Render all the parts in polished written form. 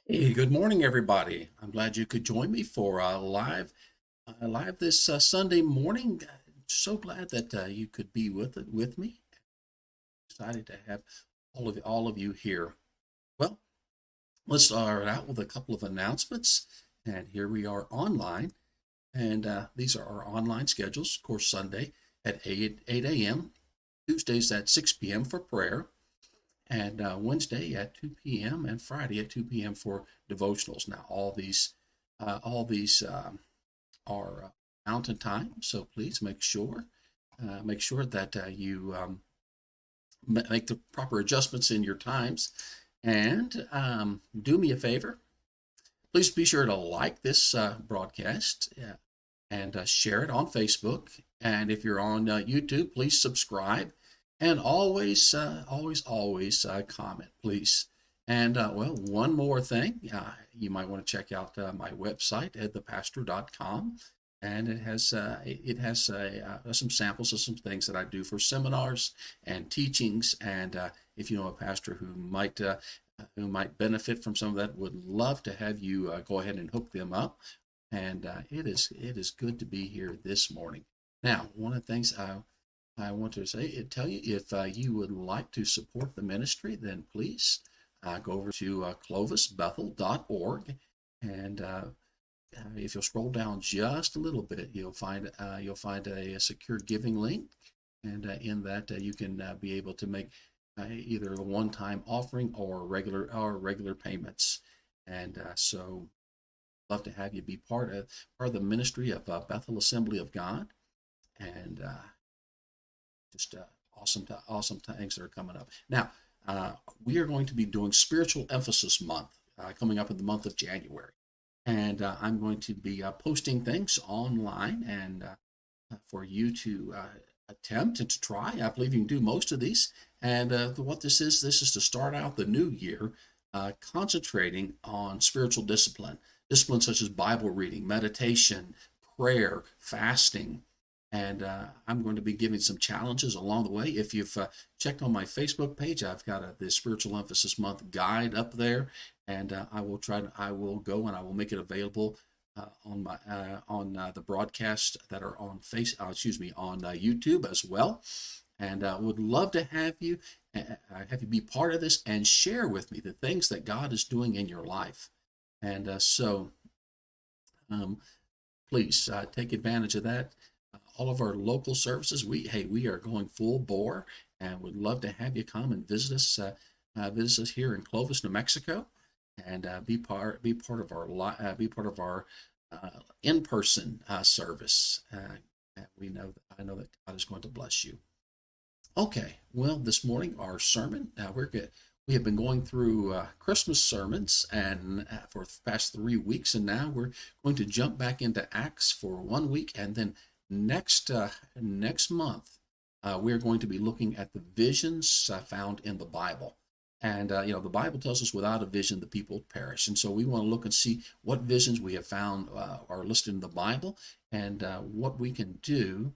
Hey, good morning, everybody. I'm glad you could join me for live this Sunday morning. So glad that you could be with me. Excited to have all of you here. Well, let's start out with a couple of announcements. And here we are online, and these are our online schedules. Of course, Sunday at 8 a.m., Tuesdays at 6 p.m. for prayer, and Wednesday at 2 p.m. and Friday at 2 p.m. for devotionals. Now, all these are mountain time, so please make sure that you make the proper adjustments in your times. And do me a favor, please be sure to like this broadcast and share it on Facebook. And if you're on YouTube, please subscribe and always comment, please. And well, one more thing, you might want to check out my website at thepastor.com, and it has some samples of some things that I do for seminars and teachings. And if you know a pastor who might benefit from some of that, would love to have you go ahead and hook them up. And it is good to be here this morning. Now, one of the things I want to tell you, if you would like to support the ministry, then please go over to clovisbethel.org, and if you'll scroll down just a little bit, you'll find a secure giving link, and in that you can be able to make either a one-time offering or regular payments. And so, love to have you be part of the ministry of Bethel Assembly of God, and just awesome things that are coming up. Now, we are going to be doing Spiritual Emphasis Month coming up in the month of January. And I'm going to be posting things online and for you to attempt and to try. I believe you can do most of these. And what this is to start out the new year concentrating on spiritual disciplines such as Bible reading, meditation, prayer, fasting. And I'm going to be giving some challenges along the way. If you've checked on my Facebook page, I've got the Spiritual Emphasis Month guide up there, and I will go and I will make it available on the broadcasts that are on on YouTube as well. And would love to have you be part of this and share with me the things that God is doing in your life. And um, please take advantage of that. All of our local services, we are going full bore, and would love to have you come and visit us here in Clovis, New Mexico, and be part of our in-person service. I know that God is going to bless you. Okay, well, this morning our sermon, we have been going through Christmas sermons and for the past 3 weeks, and now we're going to jump back into Acts for 1 week, and then next month we're going to be looking at the visions found in the Bible. And the Bible tells us without a vision the people perish, and so we want to look and see what visions we have found are listed in the Bible, and what we can do,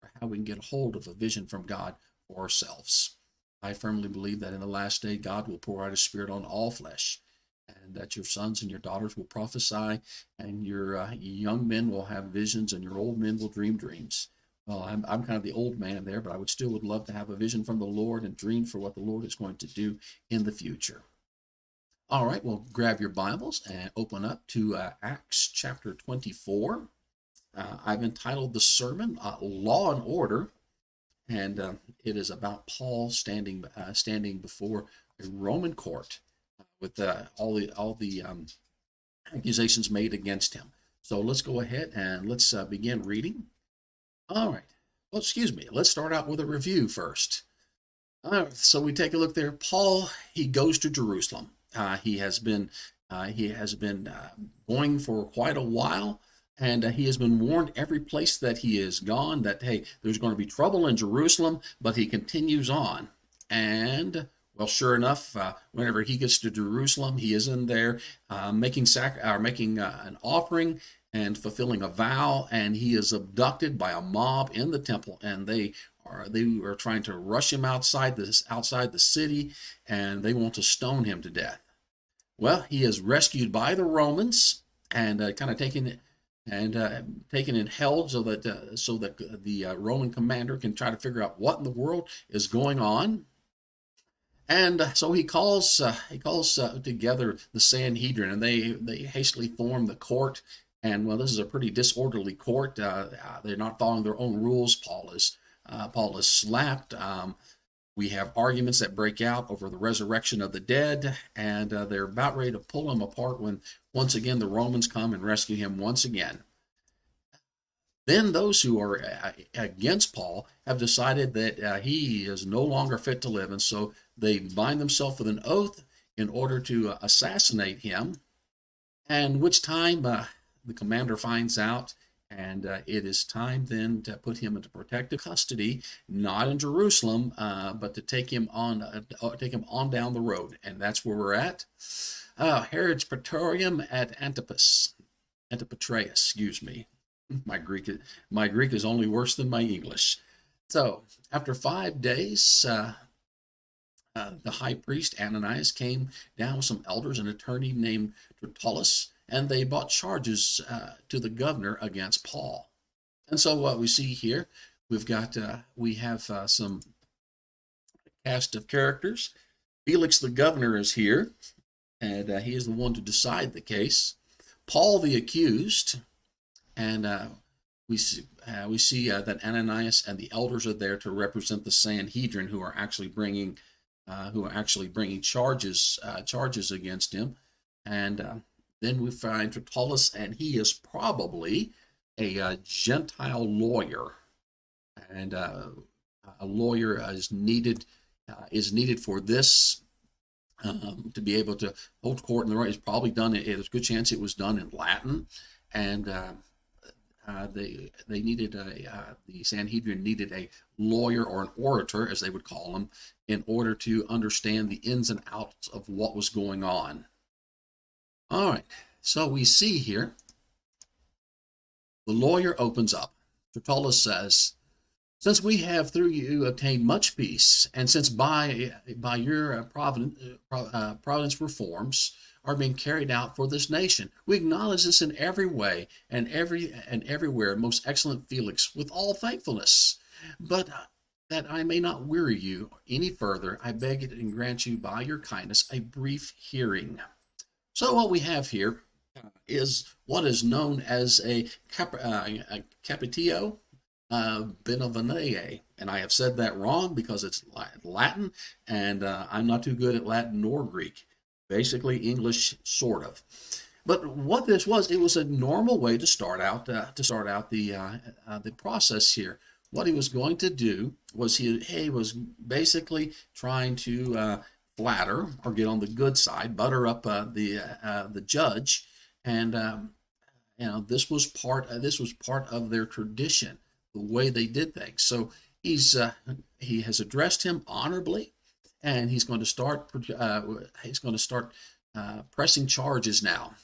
or how we can get a hold of a vision from God for ourselves. I firmly believe that in the last day, God will pour out his spirit on all flesh, and that your sons and your daughters will prophesy, and your young men will have visions, and your old men will dream dreams. Well, I'm kind of the old man there, but I would love to have a vision from the Lord and dream for what the Lord is going to do in the future. All right, well, grab your Bibles and open up to Acts chapter 24. I've entitled the sermon "Law and Order," and it is about Paul standing before a Roman court with all the accusations made against him. So let's go ahead and let's begin reading. All right. Well, excuse me. Let's start out with a review first. All right, so we take a look there. Paul, he goes to Jerusalem. He has been going for quite a while, and he has been warned every place that he is gone that, hey, there's going to be trouble in Jerusalem, but he continues on. And well, sure enough, whenever he gets to Jerusalem, he is in there making an offering and fulfilling a vow, and he is abducted by a mob in the temple, and they are trying to rush him outside the city, and they want to stone him to death. Well, he is rescued by the Romans and kind of taken and held so that the Roman commander can try to figure out what in the world is going on. And so he calls together the Sanhedrin, and they hastily form the court. And well, this is a pretty disorderly court. They're not following their own rules. Paul is slapped. We have arguments that break out over the resurrection of the dead, and they're about ready to pull him apart when once again the Romans come and rescue him once again. Then those who are against Paul have decided that he is no longer fit to live, and so they bind themselves with an oath in order to assassinate him. And which time the commander finds out, and it is time then to put him into protective custody, not in Jerusalem, but to take him on down the road, and that's where we're at. Herod's Praetorium at Antipas, Antipatris, excuse me. My Greek is only worse than my English. So after 5 days, the high priest Ananias came down with some elders and an attorney named Tertullus, and they brought charges to the governor against Paul. And so what we see here, we have some cast of characters. Felix the governor is here, and he is the one to decide the case. Paul the accused. And we see that Ananias and the elders are there to represent the Sanhedrin, who are actually bringing charges against him. And then we find Tertullus, and he is probably a Gentile lawyer, and a lawyer is needed for this. To be able to hold court in the right, it's probably done. There's a good chance it was done in Latin, and the Sanhedrin needed a lawyer or an orator, as they would call him, in order to understand the ins and outs of what was going on. All right, so we see here the lawyer opens up. Tertullus says, "Since we have through you obtained much peace, and since by your providence reforms are being carried out for this nation, we acknowledge this in every way and everywhere, most excellent Felix, with all thankfulness. But that I may not weary you any further, I beg it and grant you by your kindness a brief hearing." So what we have here is what is known as a capitio benevolentiae, and I have said that wrong because it's Latin, and I'm not too good at Latin nor Greek. Basically English, sort of. But what this was, it was a normal way to start out the process here. What he was going to do was he was basically trying to flatter or get on the good side, butter up the judge, and this was part of their tradition, the way they did things. So he has addressed him honorably, and he's going to start pressing charges now.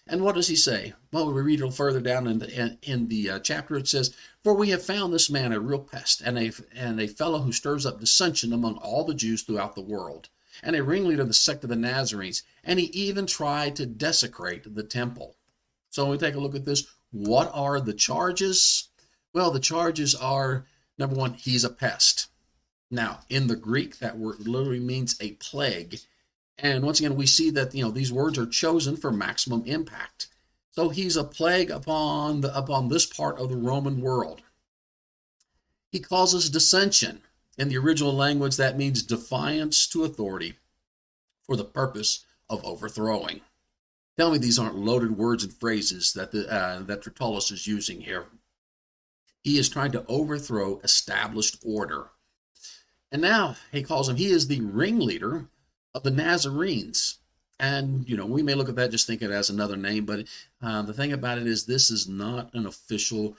And what does he say? Well, we read a little further down in the chapter. It says, "For we have found this man a real pest, and a fellow who stirs up dissension among all the Jews throughout the world, and a ringleader of the sect of the Nazarenes, and he even tried to desecrate the temple." So when we take a look at this, what are the charges? Well, the charges are, number one, he's a pest. Now, in the Greek, that word literally means a plague. And once again, we see that these words are chosen for maximum impact. So he's a plague upon this part of the Roman world. He causes dissension. In the original language, that means defiance to authority for the purpose of overthrowing. Tell me these aren't loaded words and phrases that Tertullus is using here. He is trying to overthrow established order. And now he is the ringleader of the Nazarenes. And, we may look at that just think it as another name, but the thing about it is this is not an official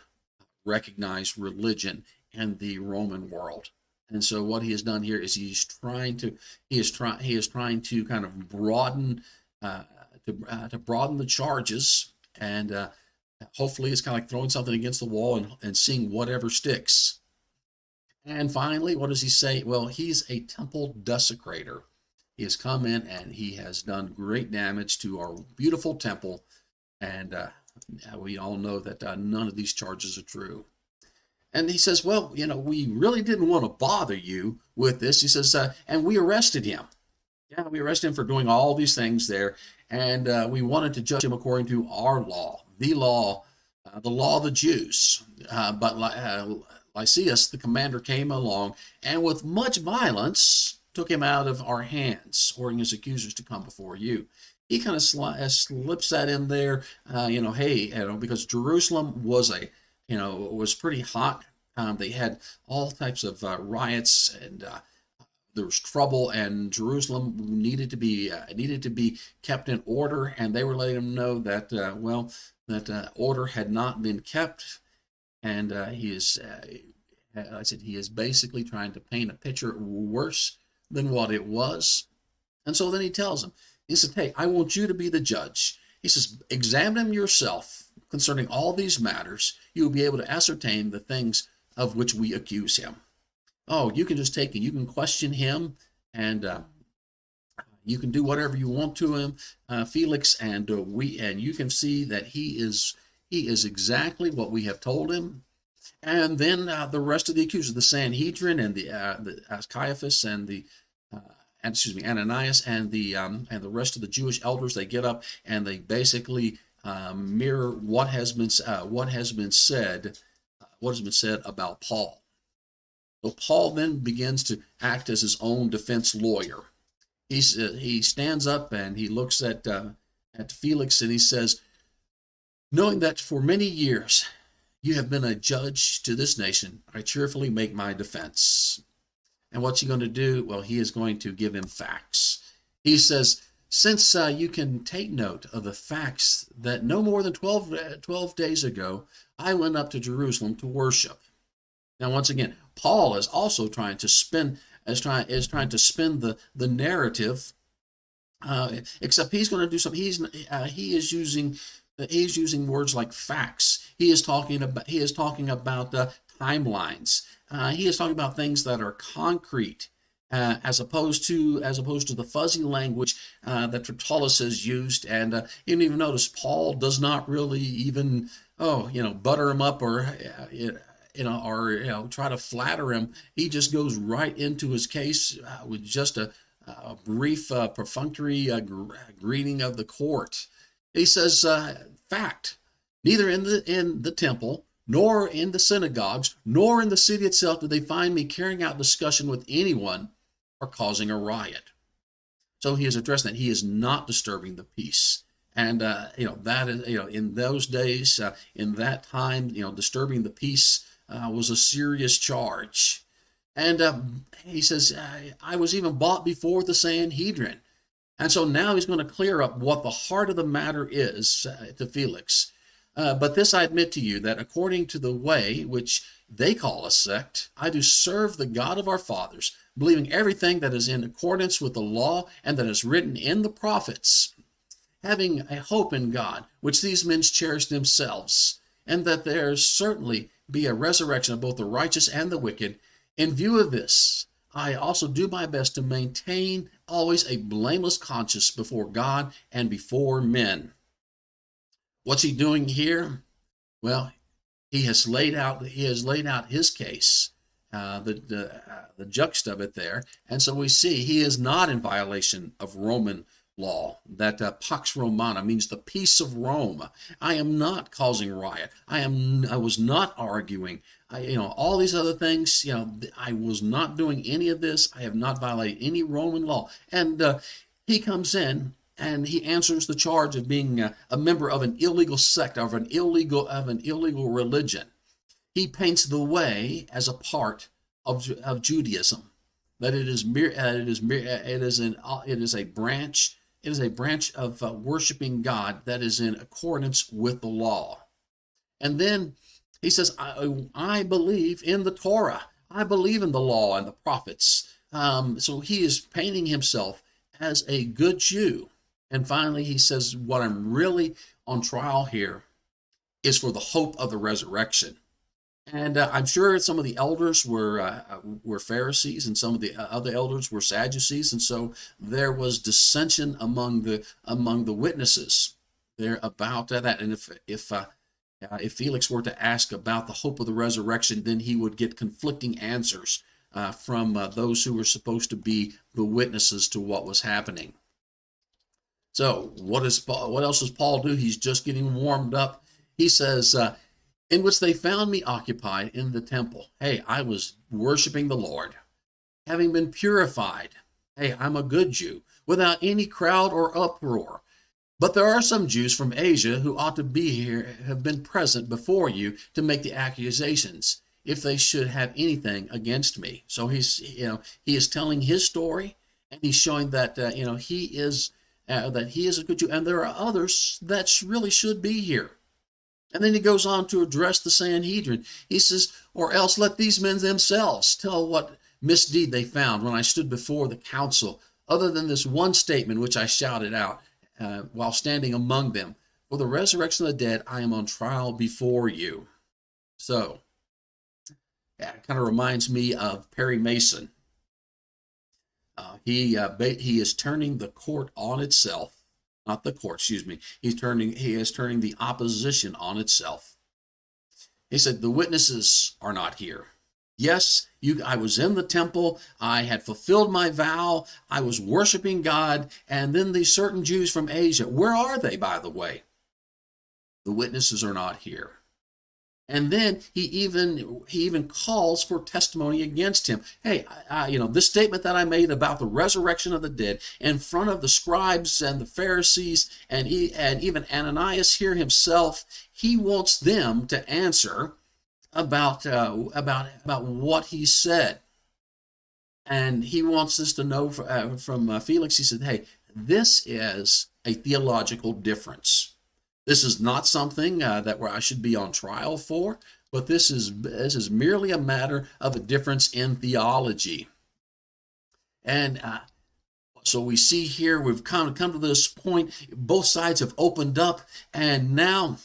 recognized religion in the Roman world. And so what he has done here is he is trying to kind of broaden the charges, and hopefully it's kind of like throwing something against the wall and seeing whatever sticks. And finally, what does he say? Well, he's a temple desecrator. He has come in and he has done great damage to our beautiful temple. And we all know that none of these charges are true. And he says, well, we really didn't want to bother you with this. He says, and we arrested him. Yeah, we arrested him for doing all these things there. And we wanted to judge him according to our law, the law of the Jews. But Lysias, the commander, came along and with much violence took him out of our hands, ordering his accusers to come before you. He kind of slips that in there, hey, because Jerusalem was was pretty hot. They had all types of riots, and there was trouble, and Jerusalem needed to be kept in order. And they were letting him know that that order had not been kept, and he is basically trying to paint a picture worse than what it was. And so then he tells him, he said, hey, I want you to be the judge. He says, examine him yourself concerning all these matters. You will be able to ascertain the things of which we accuse him. Oh, you can just take it. You can question him, and you can do whatever you want to him, Felix, and you can see that he is exactly what we have told him. And then the rest of the accusers, the Sanhedrin and the Caiaphas and the Ananias and the rest of the Jewish elders, they get up and they basically mirror what has been said about Paul. So Paul then begins to act as his own defense lawyer. He stands up and he looks at Felix and he says, knowing that for many years you have been a judge to this nation, I cheerfully make my defense. And what's he going to do? Well, he is going to give him facts. He says, since you can take note of the facts that no more than 12 days ago, I went up to Jerusalem to worship. Now, once again, Paul is also trying to spin the narrative, except he's going to do something. He is using words like facts. He is talking about timelines. He is talking about things that are concrete, as opposed to the fuzzy language that Tertullus has used. And you can even notice Paul does not really even butter him up or try to flatter him. He just goes right into his case with just a brief perfunctory greeting of the court. He says, fact, neither in the temple, nor in the synagogues, nor in the city itself did they find me carrying out discussion with anyone or causing a riot. So he is addressing that he is not disturbing the peace. And, that is, in those days, in that time, disturbing the peace was a serious charge. And he says, I was even brought before the Sanhedrin. And so now he's going to clear up what the heart of the matter is to Felix. But this I admit to you, that according to the way which they call a sect, I do serve the God of our fathers, believing everything that is in accordance with the law and that is written in the prophets, having a hope in God, which these men cherish themselves, and that there certainly be a resurrection of both the righteous and the wicked. In view of this, I also do my best to maintain always a blameless conscience before God and before men. What's he doing here? Well, he has laid out his case, the juxt of it there, and so we see he is not in violation of Roman law. That Pax Romana means the peace of Rome. I am not causing riot. I was not arguing. All these other things. I was not doing any of this. I have not violated any Roman law. And he comes in and he answers the charge of being a member of an illegal sect, of an illegal religion. He paints the way as a part of Judaism, that it is a branch. It is a branch of worshiping God that is in accordance with the law. And then he says, I believe in the Torah. I believe in the law and the prophets. So he is painting himself as a good Jew. And finally, he says, what I'm really on trial here is for the hope of the resurrection. And I'm sure some of the elders were Pharisees, and some of the other elders were Sadducees, and so there was dissension among the witnesses there about that. And if Felix were to ask about the hope of the resurrection, then he would get conflicting answers from those who were supposed to be the witnesses to what was happening. So what else does Paul do? He's just getting warmed up. He says, in which they found me occupied in the temple. Hey, I was worshiping the Lord, having been purified. Hey, I'm a good Jew, without any crowd or uproar. But there are some Jews from Asia who ought to be here, have been present before you to make the accusations, if they should have anything against me. So he is telling his story, and he's showing that he is a good Jew, and there are others that really should be here. And then he goes on to address the Sanhedrin. He says, or else let these men themselves tell what misdeed they found when I stood before the council, other than this one statement which I shouted out while standing among them. For the resurrection of the dead, I am on trial before you. So, it kind of reminds me of Perry Mason. He is turning the court on itself. Not the court, excuse me. He is turning the opposition on itself. He said, the witnesses are not here. Yes, I was in the temple. I had fulfilled my vow. I was worshiping God. And then these certain Jews from Asia, where are they, by the way? The witnesses are not here. And then he even calls for testimony against him. Hey, this statement that I made about the resurrection of the dead in front of the scribes and the Pharisees and even Ananias here himself, he wants them to answer about what he said. And he wants us to know from Felix. He said, hey, this is a theological difference. This is not something that where I should be on trial for, but this is merely a matter of a difference in theology. And so we see here we've come to this point. Both sides have opened up, and now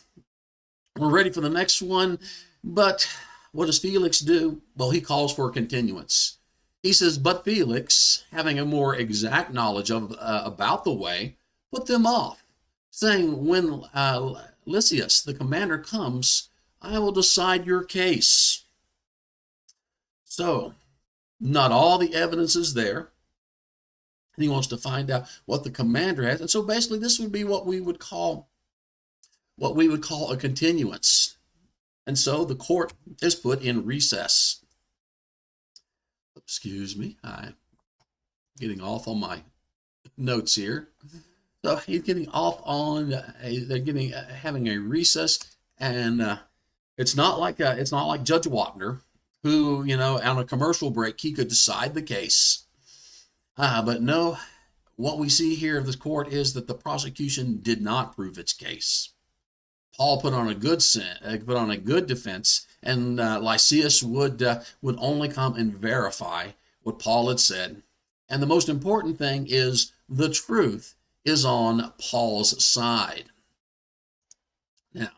we're ready for the next one. But what does Felix do? Well, he calls for a continuance. He says, but Felix, having a more exact knowledge of about the way, put them off, saying, when Lysias, the commander, comes, I will decide your case. So, not all the evidence is there. And he wants to find out what the commander has. And so basically this would be what we would call a continuance. And so the court is put in recess. Excuse me, I'm getting off on my notes here. So he's getting off on. They're having a recess, and it's not like Judge Wapner, who on a commercial break he could decide the case. But no, what we see here of this court is that the prosecution did not prove its case. Paul put on a good defense, and Lysias would only come and verify what Paul had said. And the most important thing is the truth is on Paul's side. Now,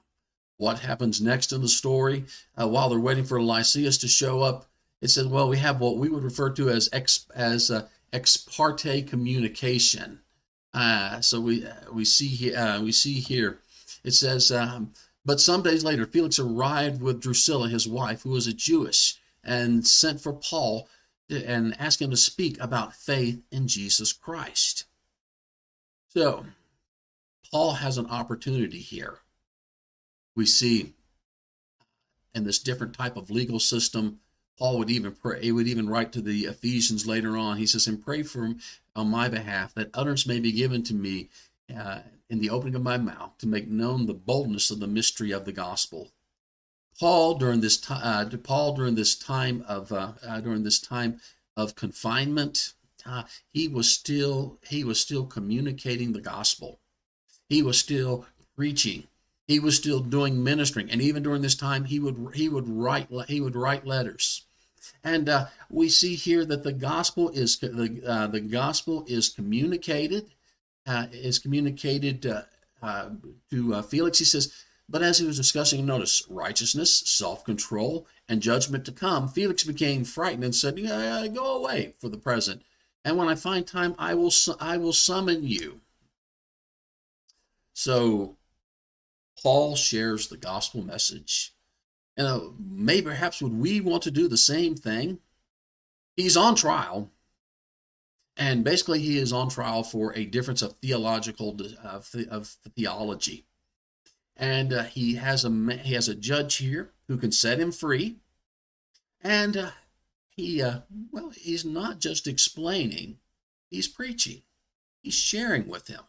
what happens next in the story? While they're waiting for Lysias to show up, it says, well, we have what we would refer to as ex parte communication. So we see here, it says, but some days later, Felix arrived with Drusilla, his wife, who was a Jewess, and sent for Paul and asked him to speak about faith in Jesus Christ. So, Paul has an opportunity here. We see in this different type of legal system, Paul would even pray. He would even write to the Ephesians later on. He says, and pray on my behalf that utterance may be given to me in the opening of my mouth to make known the boldness of the mystery of the gospel. Paul during this time of confinement, he was still communicating the gospel. He was still preaching. He was still doing ministering, and even during this time, he would write letters. And we see here that the gospel is communicated to Felix. He says, But as he was discussing, notice righteousness, self-control, and judgment to come, Felix became frightened and said, yeah, go away for the present. And when I find time, I will summon you. So Paul shares the gospel message. And maybe perhaps would we want to do the same thing? He's on trial. And basically, he is on trial for a difference of theology. And he has a judge here who can set him free. And he's not just explaining, he's preaching. He's sharing with him.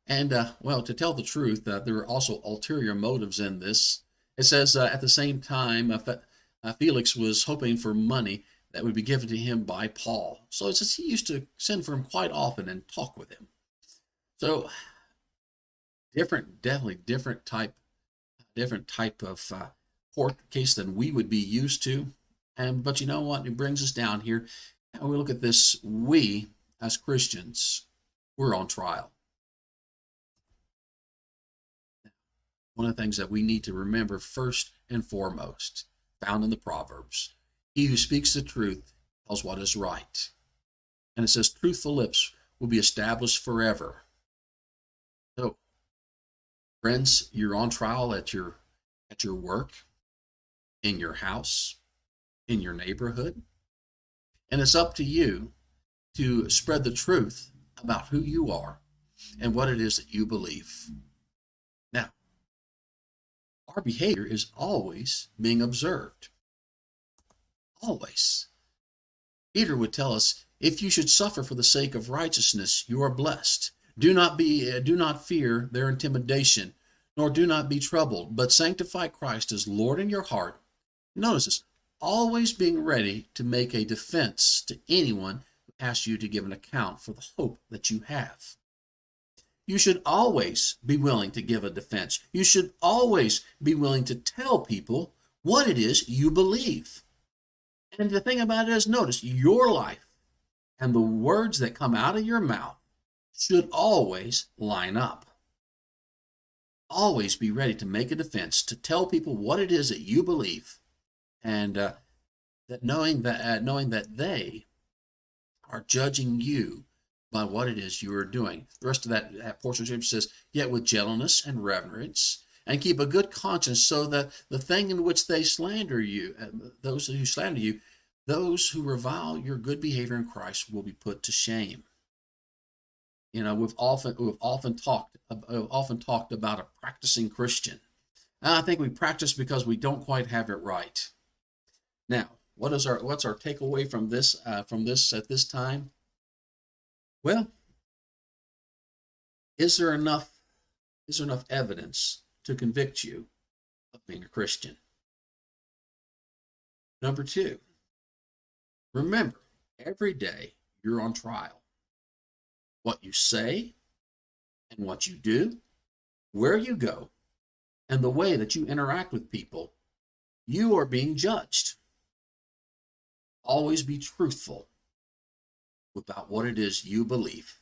And, to tell the truth, there are also ulterior motives in this. It says, at the same time, Felix was hoping for money that would be given to him by Paul. So it says he used to send for him quite often and talk with him. So definitely different type of court case than we would be used to. But you know what? It brings us down here. And we look at this, we as Christians, we're on trial. One of the things that we need to remember first and foremost, found in the Proverbs, he who speaks the truth tells what is right. And it says, truthful lips will be established forever. So, friends, you're on trial at your work, in your house, in your neighborhood. And it's up to you to spread the truth about who you are and what it is that you believe. Now, our behavior is always being observed. Always. Peter would tell us, if you should suffer for the sake of righteousness, you are blessed. Do not fear their intimidation, nor do not be troubled, but sanctify Christ as Lord in your heart. Notice this, always being ready to make a defense to anyone who asks you to give an account for the hope that you have. You should always be willing to give a defense. You should always be willing to tell people what it is you believe. And the thing about it is, notice, your life and the words that come out of your mouth should always line up. Always be ready to make a defense, to tell people what it is that you believe, and that knowing that they are judging you by what it is you are doing. The rest of that portion of Scripture says, yet with gentleness and reverence, and keep a good conscience, so that the thing in which they slander you, those who slander you, those who revile your good behavior in Christ will be put to shame. You know, we've often talked about a practicing Christian. And I think we practice because we don't quite have it right. Now, what's our takeaway from this at this time? Well, is there enough evidence to convict you of being a Christian? Number two, remember, every day you're on trial. What you say and what you do, where you go, and the way that you interact with people, you are being judged. Always be truthful about what it is you believe,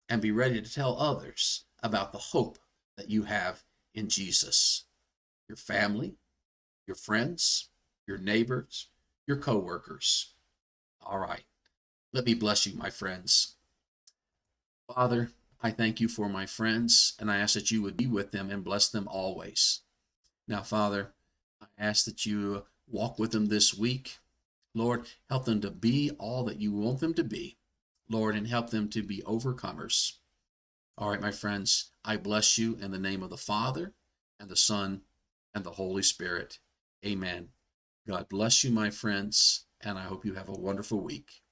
and be ready to tell others about the hope that you have in Jesus. Your family, your friends, your neighbors, your co-workers. All right, let me bless you, my friends. Father, I thank you for my friends, and I ask that you would be with them and bless them always. Now, Father, I ask that you walk with them this week. Lord, help them to be all that you want them to be, Lord, and help them to be overcomers. All right, my friends, I bless you in the name of the Father, and the Son, and the Holy Spirit. Amen. God bless you, my friends, and I hope you have a wonderful week.